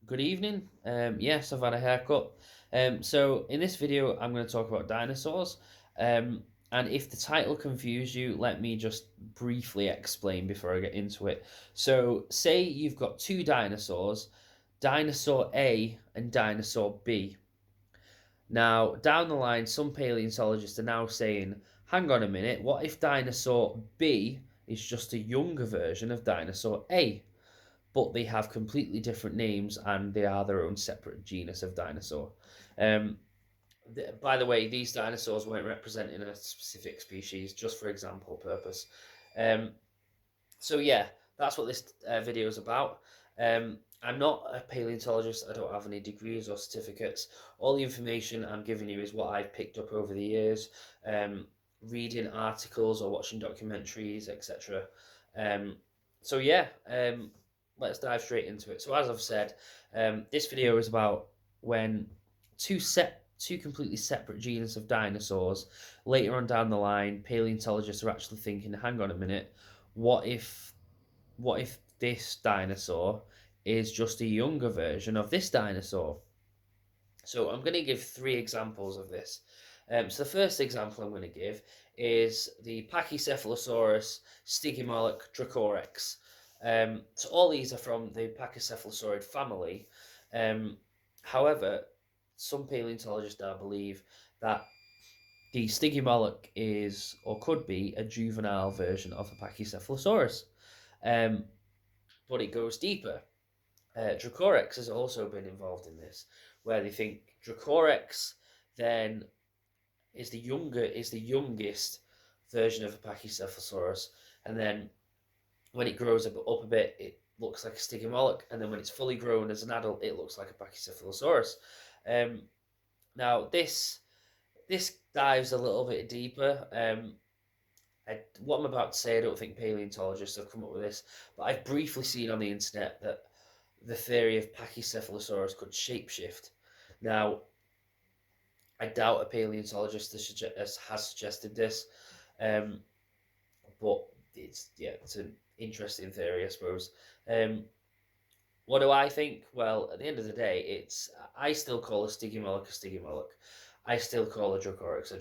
Good evening. Yes, I've had a haircut. So in this video, I'm going to talk about dinosaurs. And if the title confused you, let me just briefly explain before I get into it. So say you've got two dinosaurs, dinosaur A and dinosaur B. Now, down the line, some paleontologists are now saying, hang on a minute, what if dinosaur B is just a younger version of dinosaur A? But they have completely different names and they are their own separate genus of dinosaur. Um, by the way, these dinosaurs weren't representing a specific species, just for example purpose. Um, so yeah, that's what this video is about. I'm not a paleontologist. I don't have any degrees or certificates. All the information I'm giving you is what I've picked up over the years, reading articles or watching documentaries, etc. Um, so yeah, let's dive straight into it. So as I've said, this video is about when two completely separate genus of dinosaurs. Later on down the line, paleontologists are actually thinking, hang on a minute, what if this dinosaur is just a younger version of this dinosaur? So I'm going to give three examples of this. So the first example I'm going to give is the Pachycephalosaurus Stygimoloch Dracorex. So all these are from the Pachycephalosaurid family. However, some paleontologists now believe that the Stygimoloch is or could be a juvenile version of the Pachycephalosaurus. Um, but it goes deeper. Dracorex has also been involved in this, where they think Dracorex then is the youngest version of a Pachycephalosaurus, and then when it grows up a bit, it looks like a Stygimoloch, and then when it's fully grown as an adult, it looks like a Pachycephalosaurus. Um, Now this dives a little bit deeper. What I'm about to say, I don't think paleontologists have come up with this, but I've briefly seen on the internet that the theory of Pachycephalosaurus could shapeshift. Now, I doubt a paleontologist has suggested this, um, but it's an interesting theory, I suppose. Um, what do I think? Well, at the end of the day, I still call a Stygimoloch a Stygimoloch. I still call a Dracorex,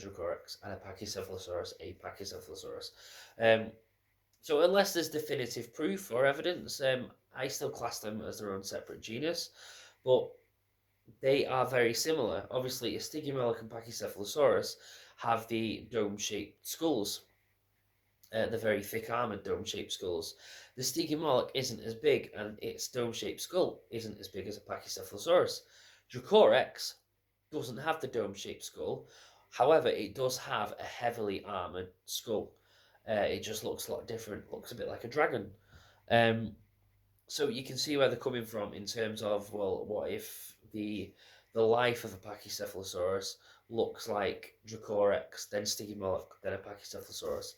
and a Pachycephalosaurus a Pachycephalosaurus. Um, So unless there's definitive proof or evidence, I still class them as their own separate genus, but they are very similar. Obviously, Stygimoloch and Pachycephalosaurus have the dome-shaped skulls, the very thick armored dome-shaped skulls. The Stygimoloch isn't as big, and its dome-shaped skull isn't as big as a Pachycephalosaurus. Dracorex doesn't have the dome-shaped skull. However, it does have a heavily armored skull. It just looks a lot different. Looks a bit like a dragon. Um, so you can see where they're coming from in terms of, well, what if the life of a Pachycephalosaurus looks like Dracorex, then Stygimoloch, then a Pachycephalosaurus.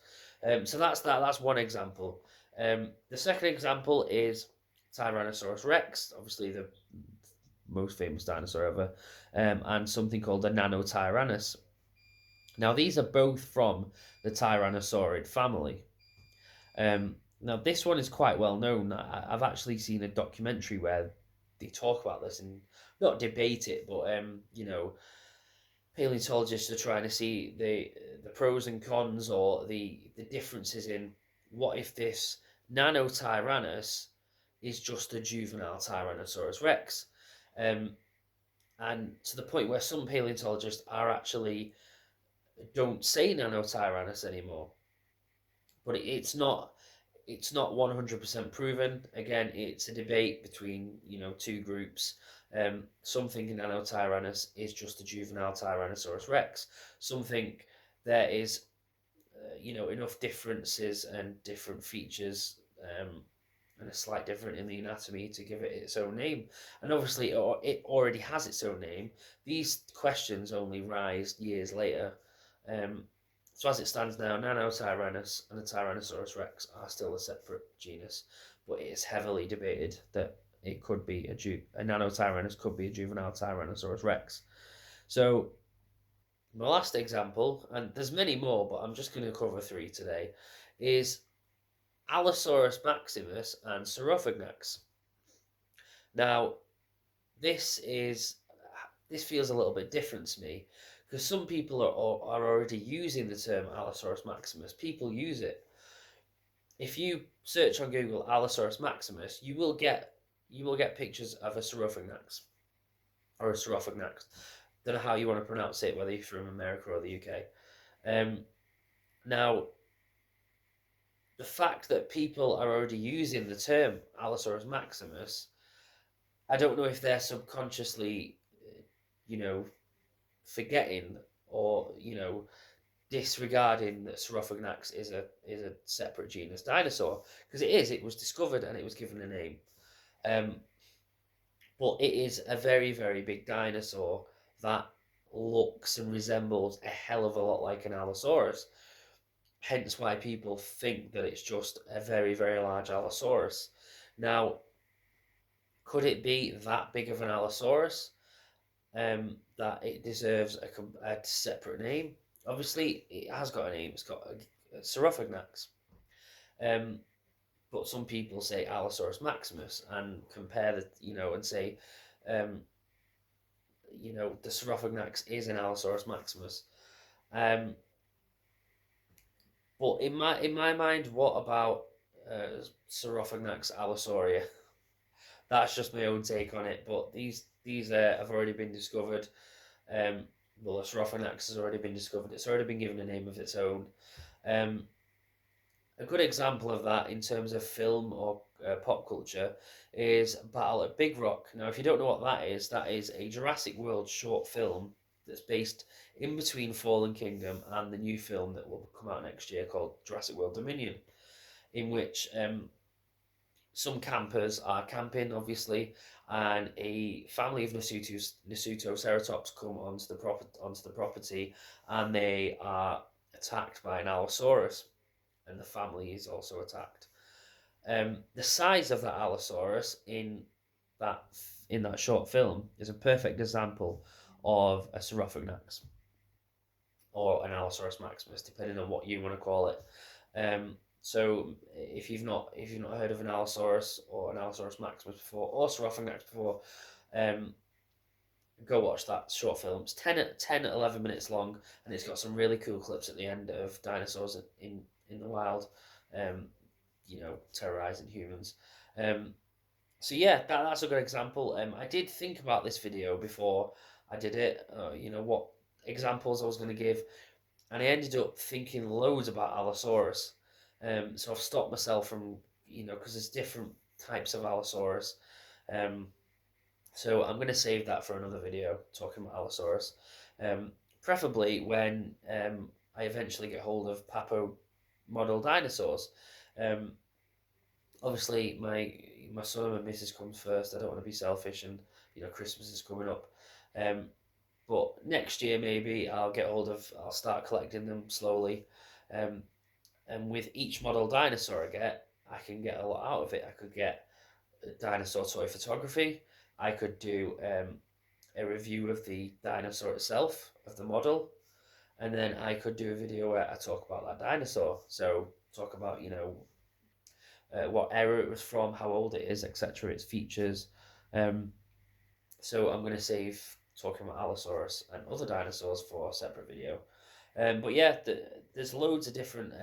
So that's that. That's one example. The second example is Tyrannosaurus Rex, obviously the most famous dinosaur ever, and something called the Nano Tyrannis. Now these are both from the Tyrannosaurid family. Now, this one is quite well known. I've actually seen a documentary where they talk about this and not debate it, but paleontologists are trying to see the pros and cons or the differences in what if this Nano Tyrannus is just a juvenile Tyrannosaurus Rex, um, and to the point where some paleontologists are actually don't say Nano Tyrannus anymore, but it's not 100% proven. Again, it's a debate between two groups. Some think Nano Tyrannus is just a juvenile Tyrannosaurus Rex. Some think there is enough differences and different features, and a slight difference in the anatomy to give it its own name. And obviously, it already has its own name. These questions only rise years later. Um, so as it stands now, Nano Tyrannus and the Tyrannosaurus Rex are still a separate genus, but it is heavily debated that it could be a Nano Tyrannus could be a juvenile Tyrannosaurus Rex. So my last example, and there's many more, but I'm just going to cover three today, is Allosaurus maximus and Serophignax. Now, this feels a little bit different to me because some people are already using the term Allosaurus maximus. People use it. If you search on Google Allosaurus maximus, you will get pictures of a Serophignax or a Serophignax. Don't know how you want to pronounce it, whether you're from America or the UK. Now, the fact that people are already using the term Allosaurus maximus, I don't know if they're subconsciously, you know, forgetting or disregarding that Serophignax is a separate genus dinosaur, because it is. It was discovered and it was given a name. But it is a very, very big dinosaur that looks and resembles a hell of a lot like an Allosaurus. Hence why people think that it's just a very, very large Allosaurus. Now, could it be that big of an Allosaurus that it deserves a separate name? Obviously, it has got a name. It's got a Serophignax. But some people say Allosaurus maximus and compare and say, the Serophignax is an Allosaurus maximus. But in my mind, what about Serophignax allosauria? That's just my own take on it. But these have already been discovered. Well, Serophignax has already been discovered. It's already been given a name of its own. A good example of that in terms of film or pop culture is Battle at Big Rock. Now, if you don't know what that is a Jurassic World short film that's based in between Fallen Kingdom and the new film that will come out next year called Jurassic World Dominion, in which some campers are camping, obviously, and a family of Nasutoceratops come onto the property, and they are attacked by an Allosaurus, and the family is also attacked. The size of that Allosaurus in that short film is a perfect example of a Serophignax or an Allosaurus maximus, depending on what you want to call it. So if you've not heard of an Allosaurus or an Allosaurus maximus before, or Serophignax before, go watch that short film. It's 10 11 minutes long, and it's got some really cool clips at the end of dinosaurs in the wild, terrorizing humans. So yeah, that's a good example. I did think about this video before I did it. What examples I was going to give, and I ended up thinking loads about Allosaurus. So I've stopped myself from, because there's different types of Allosaurus. So I'm going to save that for another video talking about Allosaurus. Preferably when I eventually get hold of Papo model dinosaurs. Obviously, my son and my missus comes first. I don't want to be selfish, and Christmas is coming up. But next year maybe I'll start collecting them slowly. And with each model dinosaur I get, I can get a lot out of it. I could get dinosaur toy photography. I could do a review of the dinosaur itself, of the model, and then I could do a video where I talk about that dinosaur. So talk about what era it was from, how old it is, etc., its features. So I'm going to save talking about Allosaurus and other dinosaurs for a separate video. But yeah, there's loads of different,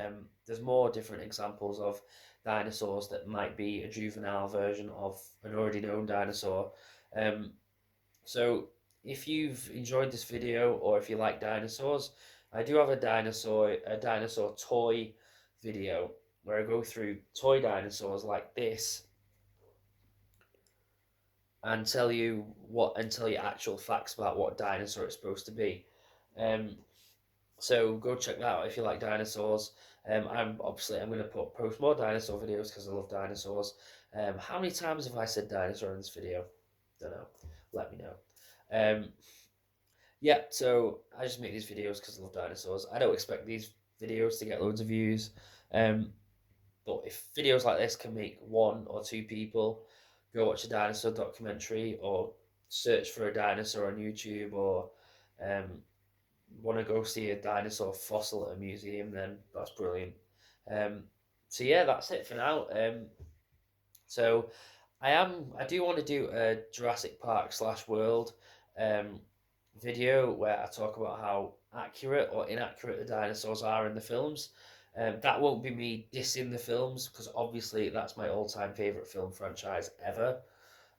there's more different examples of dinosaurs that might be a juvenile version of an already known dinosaur. So if you've enjoyed this video, or if you like dinosaurs, I do have a dinosaur toy video where I go through toy dinosaurs like this and tell you actual facts about what dinosaur it's supposed to be. So go check that out if you like dinosaurs. I'm going to post more dinosaur videos because I love dinosaurs. How many times have I said dinosaur in this video? Don't know. Let me know. Yeah, so I just make these videos because I love dinosaurs. I don't expect these videos to get loads of views. But if videos like this can make one or two people go watch a dinosaur documentary, or search for a dinosaur on YouTube, or want to go see a dinosaur fossil at a museum, then that's brilliant. So yeah, that's it for now. So I do want to do a Jurassic Park slash World um, video where I talk about how accurate or inaccurate the dinosaurs are in the films. That won't be me dissing the films because obviously that's my all-time favorite film franchise ever.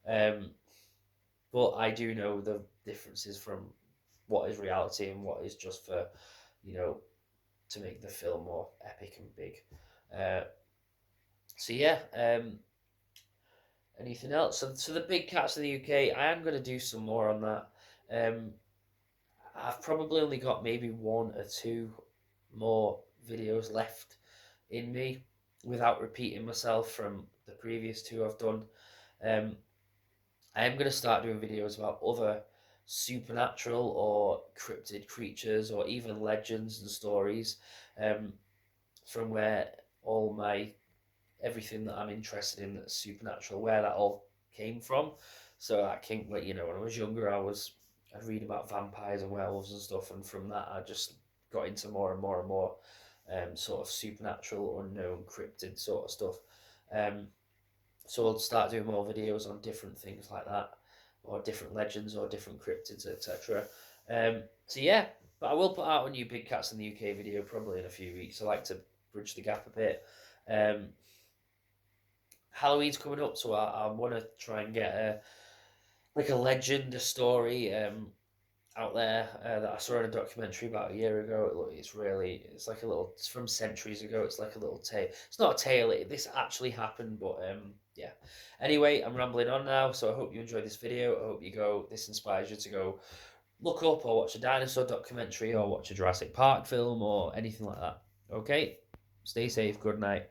Um, but I do know the differences from what is reality and what is just for, you know, to make the film more epic and big. Uh, so yeah, anything else? So the big cats of the UK, I am going to do some more on that. Um, I've probably only got maybe one or two more videos left in me without repeating myself from the previous two I've done. Um, I am going to start doing videos about other supernatural or cryptid creatures or even legends and stories um, from where all my everything that I'm interested in that's supernatural, where that all came from. So I came, like, when I was younger, I'd read about vampires and werewolves and stuff, and from that I just got into more and more and more sort of supernatural, unknown, cryptid sort of stuff. Um, so I'll start doing more videos on different things like that, or different legends, or different cryptids, etc. So yeah, but I will put out a new Big Cats in the UK video probably in a few weeks. I like to bridge the gap a bit. Um, Halloween's coming up, so I want to try and get a legend, a story out there that I saw in a documentary about a year ago. It's like a little, it's from centuries ago. It's like a little tale. It's not a tale. This actually happened, but yeah. Anyway, I'm rambling on now, so I hope you enjoyed this video. I hope this inspires you to go look up or watch a dinosaur documentary or watch a Jurassic Park film or anything like that. Okay, stay safe. Good night.